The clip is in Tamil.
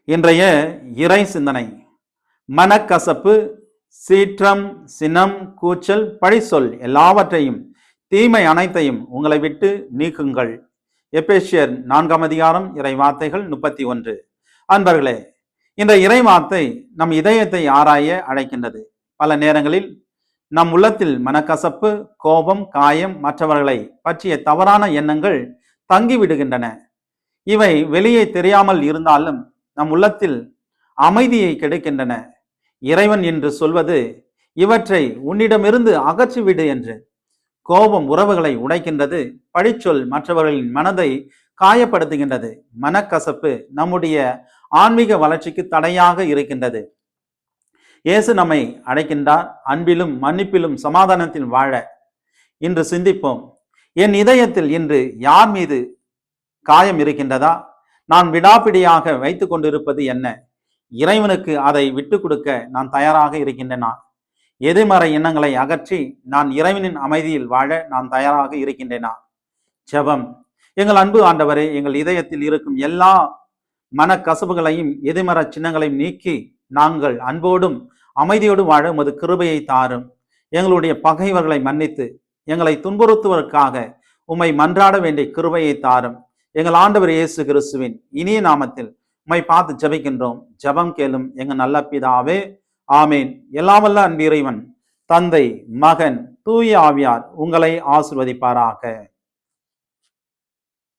இன்றைய இறை சிந்தனை. மனக்கசப்பு, சீற்றம், சினம், கூச்சல், பழிசொல் எல்லாவற்றையும், தீமை அனைத்தையும் உங்களை விட்டு நீக்குங்கள். எபேசியர் 4 அதிகாரம் இறை வார்த்தைகள் 31. அன்பர்களே, இந்த இறை வார்த்தை நம் இதயத்தை ஆராய அழைக்கின்றது. பல நேரங்களில் நம் உள்ளத்தில் மனக்கசப்பு, கோபம், காயம், மற்றவர்களை பற்றிய தவறான எண்ணங்கள் தங்கிவிடுகின்றன. இவை வெளியே தெரியாமல் இருந்தாலும் நம் உள்ளத்தில் அமைதியை கெடுக்கின்றன. இறைவன் என்று சொல்வது இவற்றை உன்னிடமிருந்து அகற்றிவிடு என்று. கோபம் உறவுகளை உடைக்கின்றது. பழிச்சொல் மற்றவர்களின் மனதை காயப்படுத்துகின்றது. மனக்கசப்பு நம்முடைய ஆன்மீக வளர்ச்சிக்கு தடையாக இருக்கின்றது. இயேசு நம்மை அழைக்கின்றார், அன்பிலும் மன்னிப்பிலும் சமாதானத்தில் வாழ. இன்று சிந்திப்போம். என் இதயத்தில் இன்று யார் மீது காயம் இருக்கின்றதா? நான் விடாப்பிடியாக வைத்து கொண்டிருப்பது என்ன? இறைவனுக்கு அதை விட்டு கொடுக்க நான் தயாராக இருக்கின்றேனா? எதிர்மறை எண்ணங்களை அகற்றி நான் இறைவனின் அமைதியில் வாழ நான் தயாராக இருக்கின்றேனா? ஜெபம். எங்கள் அன்பு ஆண்டவரே, எங்கள் இதயத்தில் இருக்கும் எல்லா மனக்கசப்புகளையும் எதிர்மறை சின்னங்களையும் நீக்கி நாங்கள் அன்போடும் அமைதியோடும் வாழ உமது கிருபையை தாரும். எங்களுடைய பகைவர்களை மன்னித்து எங்களை துன்புறுத்துவதற்காக உம்மை மன்றாட வேண்டிய கிருபையை தாரும். எங்கள் ஆண்டவர் இயேசு கிறிஸ்துவின் இனிய நாமத்தில் உம்மை பார்த்து ஜெபிக்கின்றோம். ஜெபம் கேளும் எங்கள் நல்ல பிதாவே, ஆமேன். எல்லாமல்ல அன்பு இறைவன், தந்தை, மகன், தூய ஆவியார் உங்களை ஆசிர்வதிப்பாராக.